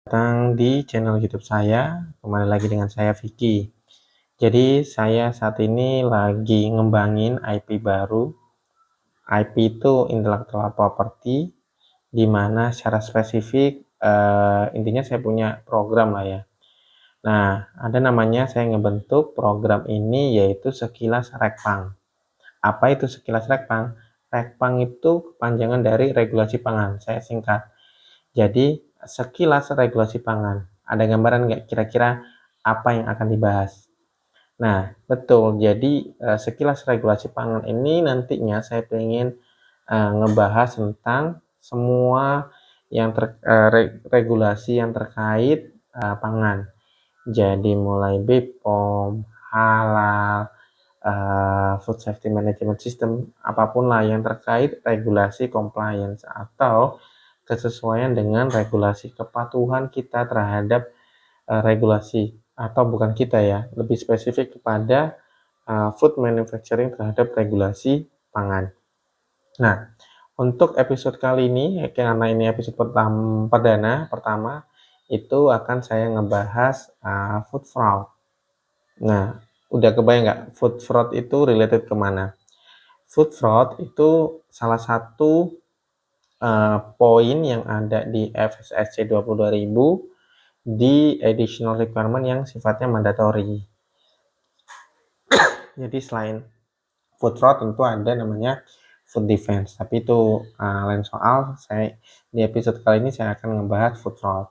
Datang di channel YouTube saya, kembali lagi dengan saya Vicky. Jadi saya saat ini lagi ngembangin IP baru. IP itu intellectual property, di mana secara spesifik intinya saya punya program lah ya. Nah, ada namanya saya ngebentuk program ini yaitu Sekilas Rekpang. Apa itu Sekilas Rekpang? Rekpang itu kepanjangan dari regulasi pangan. Saya singkat. Jadi, sekilas regulasi pangan. Ada gambaran nggak kira-kira apa yang akan dibahas? Nah, betul. Jadi, sekilas regulasi pangan ini nantinya saya pengen ngebahas tentang semua yang regulasi yang terkait pangan. Jadi mulai BPOM, halal, food safety management system, apapun lah yang terkait regulasi compliance atau kesesuaian dengan regulasi kepatuhan kita terhadap regulasi, atau bukan kita ya, lebih spesifik kepada food manufacturing terhadap regulasi pangan. Nah, untuk episode kali ini, karena ini episode pertama, itu akan saya ngebahas food fraud. Nah, udah kebayang nggak food fraud itu related kemana? Food fraud itu salah satu poin yang ada di FSSC 22000 di additional requirement yang sifatnya mandatory. Jadi selain food fraud tentu ada namanya food defense, tapi itu lain soal. Di episode kali ini saya akan ngebahas food fraud.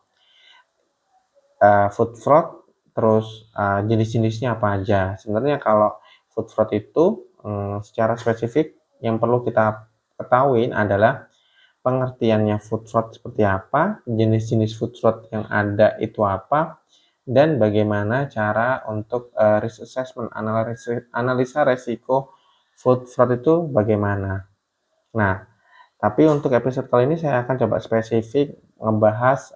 Food fraud terus jenis-jenisnya apa aja. Sebenarnya kalau food fraud itu secara spesifik yang perlu kita ketahui adalah pengertiannya food fraud seperti apa, jenis-jenis food fraud yang ada itu apa, dan bagaimana cara untuk risk assessment, analisa resiko food fraud itu bagaimana. Nah, tapi untuk episode kali ini saya akan coba spesifik ngebahas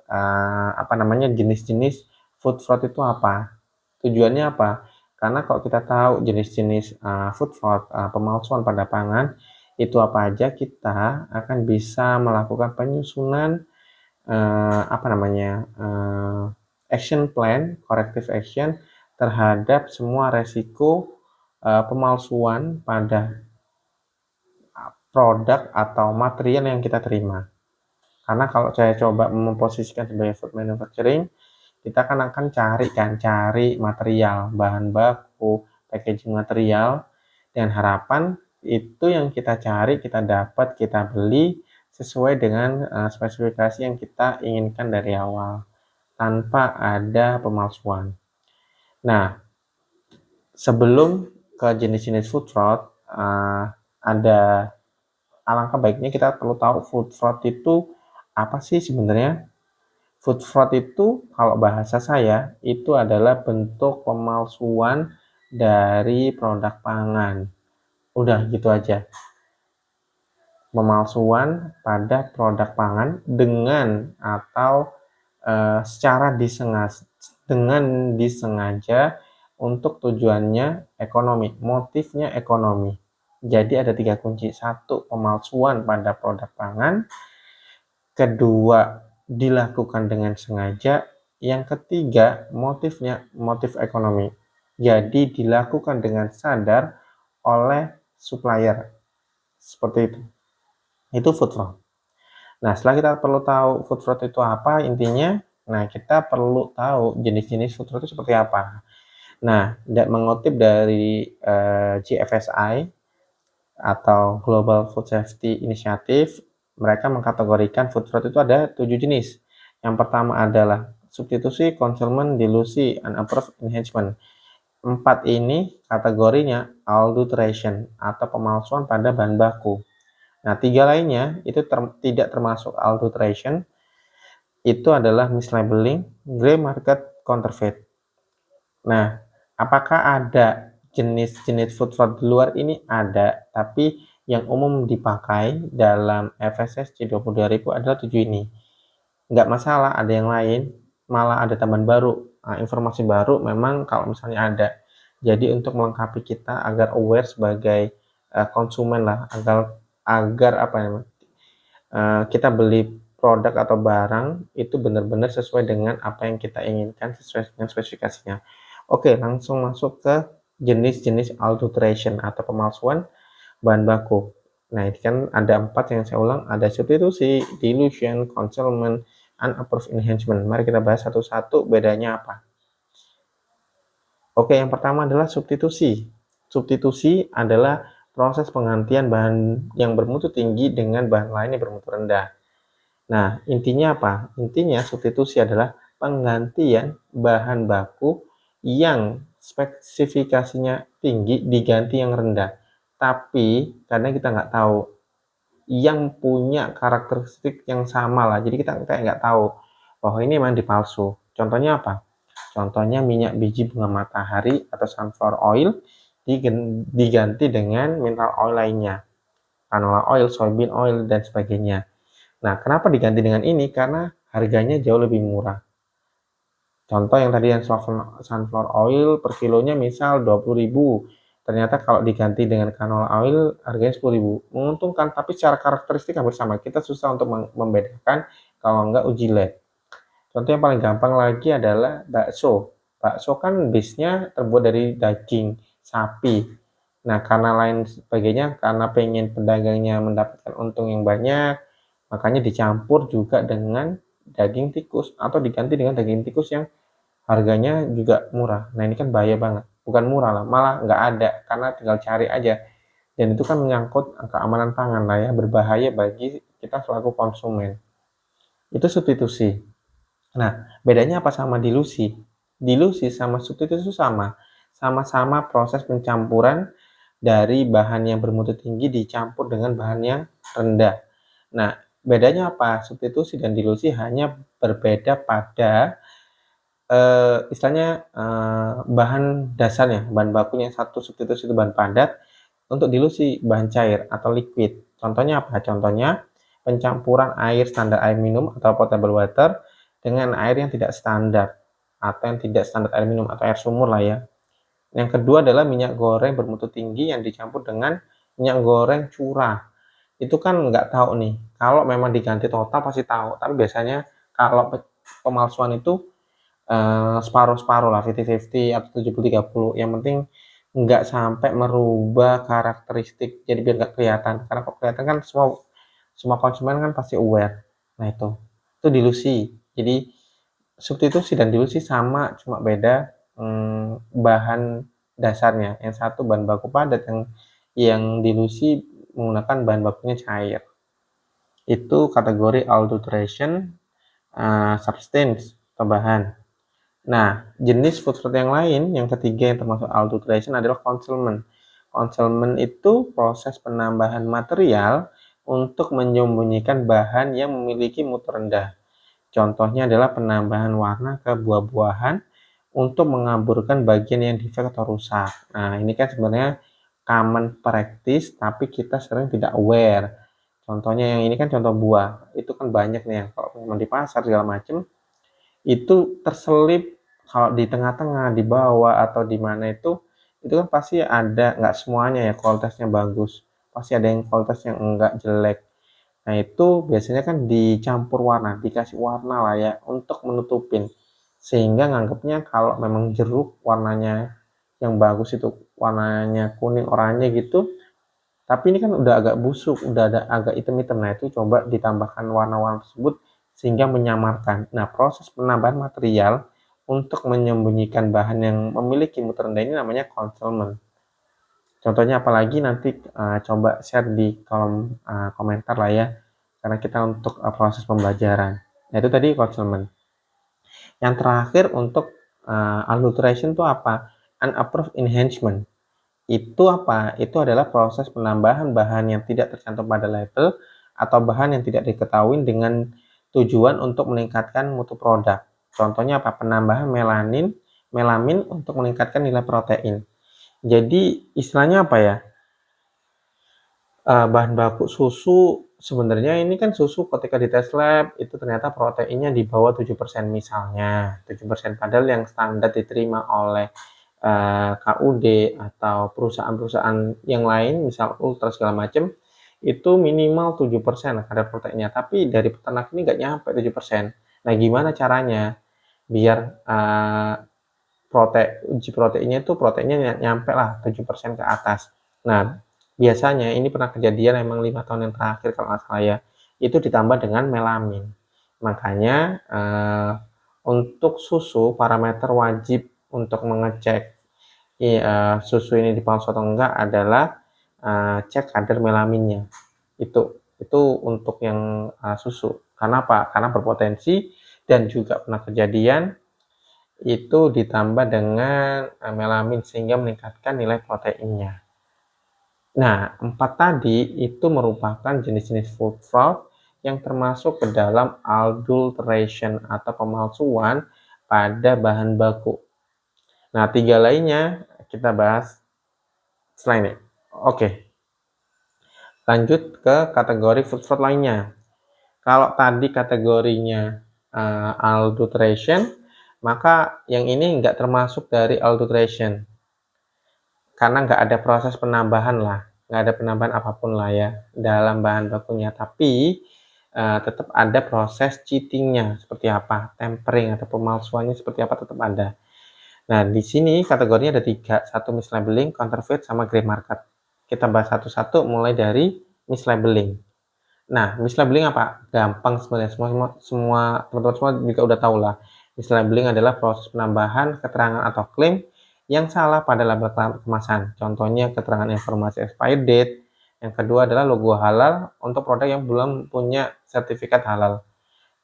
jenis-jenis food fraud itu apa. Tujuannya apa? Karena kalau kita tahu jenis-jenis food fraud, pemalsuan pada pangan, itu apa aja, kita akan bisa melakukan penyusunan action plan, corrective action terhadap semua resiko pemalsuan pada produk atau material yang kita terima. Karena kalau saya coba memposisikan sebagai food manufacturing, kita kan akan cari material, bahan baku, packaging material, dan harapan itu yang kita cari, kita dapat, kita beli sesuai dengan spesifikasi yang kita inginkan dari awal, tanpa ada pemalsuan. Nah, sebelum ke jenis-jenis food fraud, ada alangkah baiknya kita perlu tahu food fraud itu apa sih sebenarnya. Food fraud itu kalau bahasa saya itu adalah bentuk pemalsuan dari produk pangan. Udah gitu aja. Pemalsuan pada produk pangan dengan atau secara disengaja untuk tujuannya ekonomi, motifnya ekonomi. Jadi ada 3 kunci. 1, pemalsuan pada produk pangan. Kedua, dilakukan dengan sengaja. Yang ketiga, motif ekonomi. Jadi dilakukan dengan sadar oleh supplier. Seperti itu. Itu food fraud. Nah, setelah kita perlu tahu food fraud itu apa intinya, nah kita perlu tahu jenis-jenis food fraud itu seperti apa. Nah, mengutip dari GFSI atau Global Food Safety Initiative, mereka mengkategorikan food fraud itu ada 7 jenis. Yang pertama adalah substitusi, concealment, dilusi, unapproved enhancement. 4 ini kategorinya adulteration atau pemalsuan pada bahan baku. Nah, 3 lainnya itu tidak termasuk adulteration, itu adalah mislabeling, gray market, counterfeit. Nah, apakah ada jenis-jenis food fraud di luar ini? Ada, tapi yang umum dipakai dalam FSSC 22000 adalah 7 ini. Nggak masalah ada yang lain, malah ada tambahan baru, informasi baru memang kalau misalnya ada. Jadi untuk melengkapi kita agar aware sebagai konsumen lah, agar kita beli produk atau barang itu benar-benar sesuai dengan apa yang kita inginkan, sesuai dengan spesifikasinya. Oke, langsung masuk ke jenis-jenis adulteration atau pemalsuan bahan baku. Nah, ini kan ada 4 yang saya ulang, ada substitusi, dilution, concealment, unapproved enhancement. Mari kita bahas satu-satu bedanya apa. Oke, yang pertama adalah substitusi. Substitusi adalah proses penggantian bahan yang bermutu tinggi dengan bahan lain yang bermutu rendah. Nah, intinya apa? Intinya substitusi adalah penggantian bahan baku yang spesifikasinya tinggi diganti yang rendah. Tapi karena kita nggak tahu yang punya karakteristik yang sama lah, jadi kita kayak nggak tahu bahwa ini memang dipalsu. Contohnya apa? Contohnya minyak biji bunga matahari atau sunflower oil diganti dengan mineral oil lainnya, canola oil, soybean oil, dan sebagainya. Nah, kenapa diganti dengan ini? Karena harganya jauh lebih murah. Contoh yang tadi yang sunflower oil per kilonya misal 20.000. Ternyata kalau diganti dengan canola oil harganya 10.000. Menguntungkan, tapi secara karakteristik hampir sama. Kita susah untuk membedakan kalau enggak uji lab. Contoh yang paling gampang lagi adalah bakso. Bakso kan base-nya terbuat dari daging sapi. Nah, karena lain sebagainya, karena pengen pedagangnya mendapatkan untung yang banyak, makanya dicampur juga dengan daging tikus atau diganti dengan daging tikus yang harganya juga murah. Nah, ini kan bahaya banget. Bukan murah lah, malah nggak ada karena tinggal cari aja. Dan itu kan menyangkut keamanan pangan lah ya, berbahaya bagi kita selaku konsumen. Itu substitusi. Nah, bedanya apa sama dilusi? Dilusi sama substitusi itu sama. Sama-sama proses pencampuran dari bahan yang bermutu tinggi dicampur dengan bahan yang rendah. Nah, bedanya apa? Substitusi dan dilusi hanya berbeda pada istilahnya bahan dasarnya, bahan bakunya. Satu substitusi itu bahan padat, untuk dilusi bahan cair atau liquid. Contohnya apa? Contohnya pencampuran air standar air minum atau potable water dengan air yang tidak standar atau yang tidak standar air minum atau air sumur lah ya. Yang kedua adalah minyak goreng bermutu tinggi yang dicampur dengan minyak goreng curah. Itu kan nggak tahu nih. Kalau memang diganti total pasti tahu. Tapi biasanya kalau pemalsuan itu separuh-separuh lah, 50-50 atau 70-30. Yang penting nggak sampai merubah karakteristik. Jadi biar nggak kelihatan. Karena kalau kelihatan kan semua konsumen kan pasti aware. Nah itu dilusi. Jadi substitusi dan dilusi sama, cuma beda bahan dasarnya. Yang satu bahan baku padat, yang dilusi menggunakan bahan bakunya cair. Itu kategori adulteration substance atau bahan. Nah, jenis food fraud yang lain, yang ketiga yang termasuk adulteration adalah concealment. Concealment itu proses penambahan material untuk menyembunyikan bahan yang memiliki mutu rendah. Contohnya adalah penambahan warna ke buah-buahan untuk mengaburkan bagian yang defect atau rusak. Nah, ini kan sebenarnya common practice, tapi kita sering tidak aware. Contohnya yang ini kan contoh buah, itu kan banyak nih yang kalau memang di pasar segala macam, itu terselip kalau di tengah-tengah, di bawah, atau di mana itu kan pasti ada, nggak semuanya ya kualitasnya bagus. Pasti ada yang kualitas yang enggak jelek. Nah, itu biasanya kan dicampur warna, dikasih warna lah ya untuk menutupin. Sehingga nganggapnya kalau memang jeruk warnanya yang bagus itu warnanya kuning oranye gitu, tapi ini kan udah agak busuk, udah ada agak hitam-hitam. Nah, itu coba ditambahkan warna-warna tersebut sehingga menyamarkan. Nah, proses penambahan material untuk menyembunyikan bahan yang memiliki mutu rendah ini namanya concealment. Contohnya apalagi nanti coba share di kolom komentar lah ya, karena kita untuk proses pembelajaran. Nah, itu tadi concealment. Yang terakhir untuk adulteration itu apa? Unapproved enhancement. Itu apa? Itu adalah proses penambahan bahan yang tidak tercantum pada label atau bahan yang tidak diketahui dengan tujuan untuk meningkatkan mutu produk. Contohnya apa? Penambahan melamin untuk meningkatkan nilai protein. Jadi istilahnya apa ya? Bahan baku susu, sebenarnya ini kan susu ketika di tes lab itu ternyata proteinnya di bawah 7% misalnya, 7%, padahal yang standar diterima oleh KUD atau perusahaan-perusahaan yang lain, misal Ultra segala macam, itu minimal 7% kadar proteinnya, tapi dari peternak ini nggak nyampe 7%. Nah, gimana caranya biar uji proteinnya itu proteinnya nyampe lah 7% ke atas. Nah, biasanya ini pernah kejadian emang 5 tahun yang terakhir kalau nggak salah ya, itu ditambah dengan melamin. Makanya untuk susu parameter wajib untuk mengecek susu ini dipalsu atau enggak adalah cek kadar melaminnya. Itu untuk yang susu. Karena apa? Karena berpotensi dan juga pernah kejadian itu ditambah dengan melamin sehingga meningkatkan nilai proteinnya. Nah, 4 tadi itu merupakan jenis-jenis food fraud yang termasuk ke dalam adulteration atau pemalsuan pada bahan baku. Nah, 3 lainnya kita bahas setelah ini. Oke, lanjut ke kategori food fraud lainnya. Kalau tadi kategorinya adulteration, maka yang ini nggak termasuk dari adulteration. Karena nggak ada proses penambahan lah, nggak ada penambahan apapun lah ya dalam bahan bakunya. Tapi tetap ada proses cheatingnya seperti apa, tempering atau pemalsuannya seperti apa tetap ada. Nah, di sini kategorinya ada 3, satu mislabeling, counterfeit, sama grey market. Kita bahas satu-satu mulai dari mislabeling. Nah, mislabeling apa? Gampang sebenarnya, semua teman-teman semua juga udah tahu lah. Mislabeling adalah proses penambahan keterangan atau klaim yang salah pada label kemasan. Contohnya keterangan informasi expired date. Yang kedua adalah logo halal untuk produk yang belum punya sertifikat halal.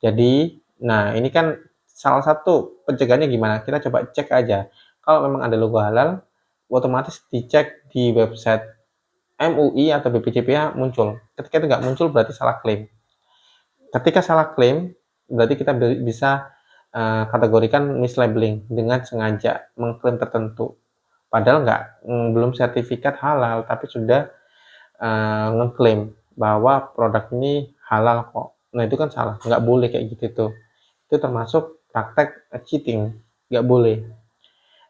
Jadi, nah ini kan salah satu pencegahannya gimana? Kita coba cek aja. Kalau memang ada logo halal, otomatis dicek di website MUI atau BPJPH muncul. Ketika itu nggak muncul berarti salah klaim. Ketika salah klaim, berarti kita bisa kategorikan mislabeling dengan sengaja mengklaim tertentu. Padahal belum sertifikat halal, tapi sudah ngeklaim bahwa produk ini halal kok. Nah itu kan salah, nggak boleh kayak gitu tuh. Itu termasuk praktek cheating, nggak boleh.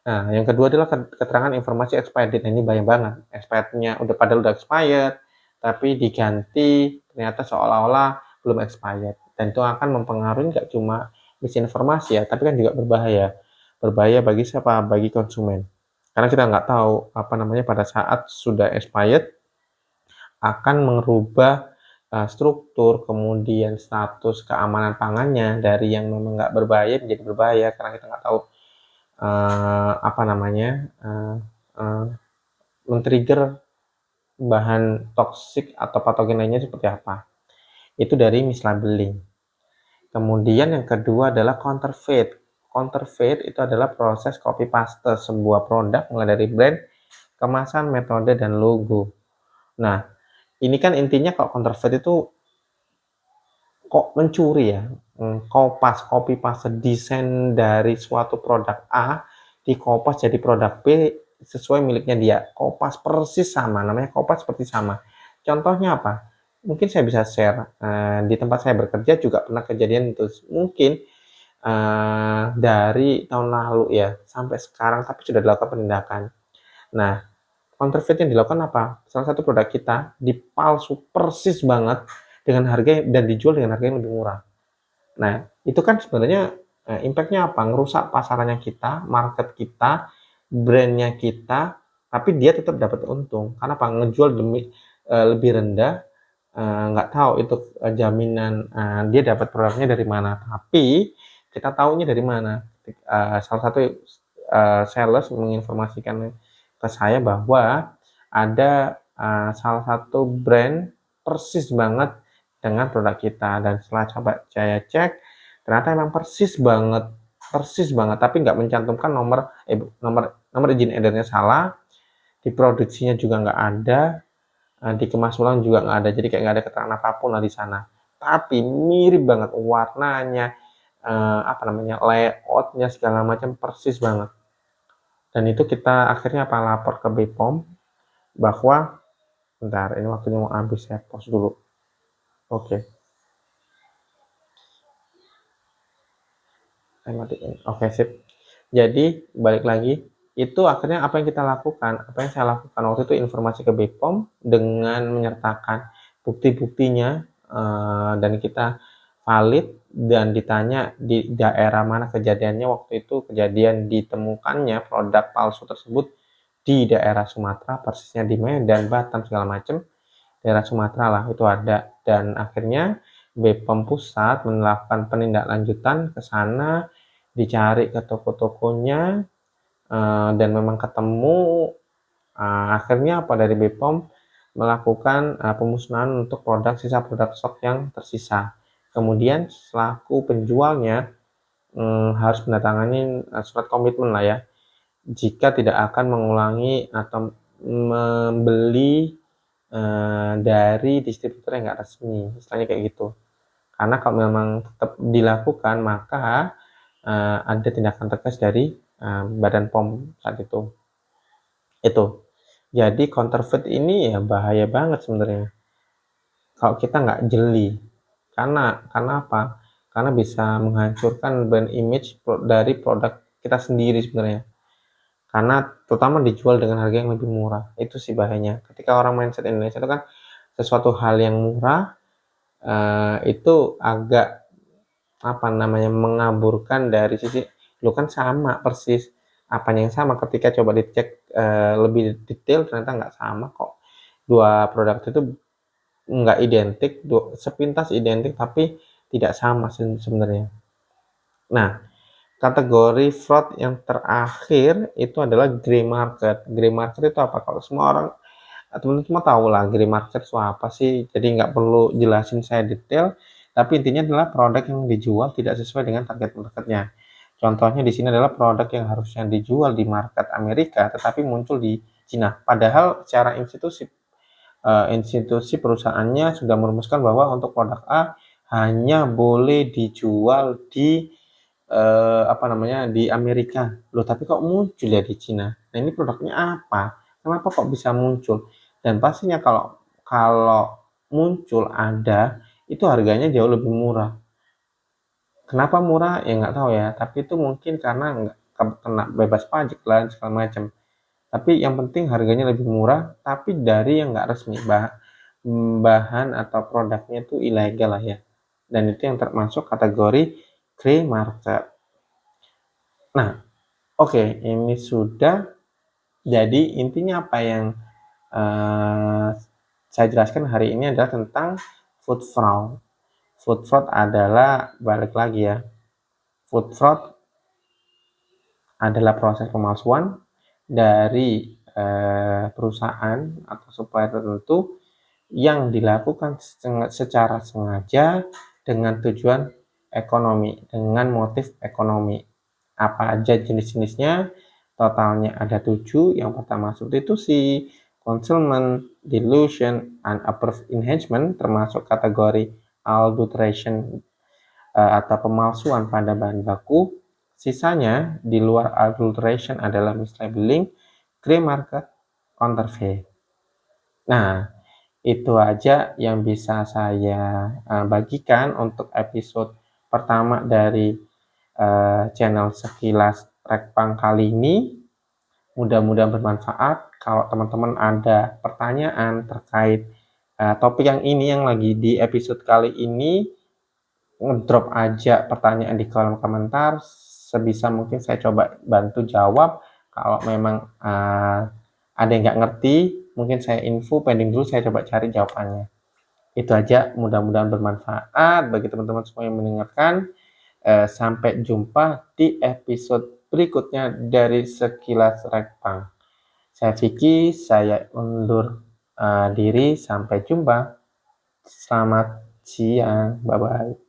Nah, yang kedua adalah keterangan informasi expired date. Nah, ini banyak banget. Expirednya padahal udah expired, tapi diganti ternyata seolah-olah belum expired. Dan itu akan mempengaruhi nggak cuma misinformasi ya, tapi kan juga berbahaya. Berbahaya bagi siapa? Bagi konsumen. Karena kita nggak tahu apa namanya pada saat sudah expired akan merubah struktur, kemudian status keamanan pangannya dari yang memang nggak berbahaya menjadi berbahaya karena kita nggak tahu apa namanya men-trigger bahan toksik atau patogen lainnya seperti apa. Itu dari mislabeling. Kemudian yang kedua adalah counterfeit. Counterfeit itu adalah proses copy paste sebuah produk mulai dari brand, kemasan, metode, dan logo. Nah, ini kan intinya kalau counterfeit itu kok mencuri ya, copy paste desain dari suatu produk A dikopas jadi produk B sesuai miliknya dia, kopas persis sama, namanya kopas seperti sama. Contohnya apa? Mungkin saya bisa share, di tempat saya bekerja juga pernah kejadian itu, mungkin dari tahun lalu ya sampai sekarang, tapi sudah dilakukan penindakan. Nah, counterfeit yang dilakukan apa? Salah satu produk kita dipalsu persis banget dengan harga dan dijual dengan harga yang lebih murah. Nah, itu kan sebenarnya impact-nya apa? Ngerusak pasarannya kita, market kita, brand-nya kita, tapi dia tetap dapat untung. Karena apa? Ngejual lebih rendah, nggak tahu itu jaminan dia dapat produknya dari mana. Tapi kita tahunya dari mana. Salah satu sales menginformasikan ke saya bahwa ada salah satu brand persis banget dengan produk kita, dan setelah coba saya cek ternyata emang persis banget, tapi nggak mencantumkan nomor izin edarnya salah, di produksinya juga nggak ada, di kemas ulang juga nggak ada, jadi kayak nggak ada keterangan apapun lah di sana. Tapi mirip banget warnanya, layoutnya segala macam persis banget. Dan itu kita akhirnya lapor ke BPOM bahwa bentar ini waktunya mau habis, saya pause dulu. Oke. Oke, sip. Jadi balik lagi, itu akhirnya apa yang kita lakukan, apa yang saya lakukan waktu itu informasi ke BPOM dengan menyertakan bukti-buktinya, dan kita valid dan ditanya di daerah mana kejadiannya. Waktu itu kejadian ditemukannya produk palsu tersebut di daerah Sumatera, persisnya di Medan, Batam, segala macam, daerah Sumatera lah itu ada. Dan akhirnya BPOM Pusat melakukan penindaklanjutan ke sana, dicari ke toko-tokonya, dan memang ketemu. Akhirnya apa, dari BPOM melakukan pemusnahan untuk sisa produk stok yang tersisa. Kemudian selaku penjualnya harus menandatangani surat komitmen lah ya, jika tidak akan mengulangi atau membeli dari distributor yang nggak resmi, istilahnya kayak gitu. Karena kalau memang tetap dilakukan, maka ada tindakan tegas dari Badan POM saat itu. Jadi counterfeit ini ya bahaya banget sebenarnya kalau kita nggak jeli. Karena apa? Karena bisa menghancurkan brand image dari produk kita sendiri sebenarnya. Karena terutama dijual dengan harga yang lebih murah. Itu sih bahayanya. Ketika orang mindset Indonesia itu kan sesuatu hal yang murah, itu agak apa namanya, mengaburkan dari sisi lu kan sama persis, apanya yang sama. Ketika coba dicek lebih detail, ternyata nggak sama kok. Dua produk itu nggak identik, sepintas identik tapi tidak sama sebenarnya. Nah, kategori fraud yang terakhir itu adalah grey market. Grey market itu apa? Kalau semua orang, teman-teman semua tahu lah grey market itu apa sih, jadi nggak perlu jelasin saya detail, tapi intinya adalah produk yang dijual tidak sesuai dengan target marketnya. Contohnya di sini adalah produk yang harusnya dijual di market Amerika tetapi muncul di Cina, padahal secara institusi perusahaannya sudah merumuskan bahwa untuk produk A hanya boleh dijual di di Amerika. Loh, tapi kok muncul ya di Cina? Nah, ini produknya apa? Kenapa kok bisa muncul? Dan pastinya kalau kalau muncul ada, itu harganya jauh lebih murah. Kenapa murah? Ya nggak tahu ya, tapi itu mungkin karena nggak kena bebas pajak dan segala macam. Tapi yang penting harganya lebih murah, tapi dari yang nggak resmi, bahan atau produknya itu ilegal lah ya. Dan itu yang termasuk kategori grey market. Nah, oke, ini sudah. Jadi intinya apa yang saya jelaskan hari ini adalah tentang food fraud. Food fraud adalah, balik lagi ya, food fraud adalah proses pemalsuan dari perusahaan atau supplier tertentu yang dilakukan secara sengaja dengan tujuan ekonomi, dengan motif ekonomi. Apa aja jenis-jenisnya? Totalnya ada 7. Yang pertama substitusi, concealment, dilution, and approved enhancement, termasuk kategori adulteration atau pemalsuan pada bahan baku. Sisanya di luar adulteration adalah mislabeling, grey market, counterfeit. Nah, itu aja yang bisa saya bagikan untuk episode pertama dari channel Sekilas Rekpang kali ini. Mudah-mudahan bermanfaat. Kalau teman-teman ada pertanyaan terkait topik yang ini, yang lagi di episode kali ini, ngedrop aja pertanyaan di kolom komentar. Sebisa mungkin saya coba bantu jawab. Kalau memang ada yang nggak ngerti, mungkin saya info pending dulu, saya coba cari jawabannya. Itu aja, mudah-mudahan bermanfaat bagi teman-teman semua yang mendengarkan. Sampai jumpa di episode berikutnya dari Sekilas Rekpang. Saya Vicky, saya undur diri. Sampai jumpa. Selamat siang. Bye-bye.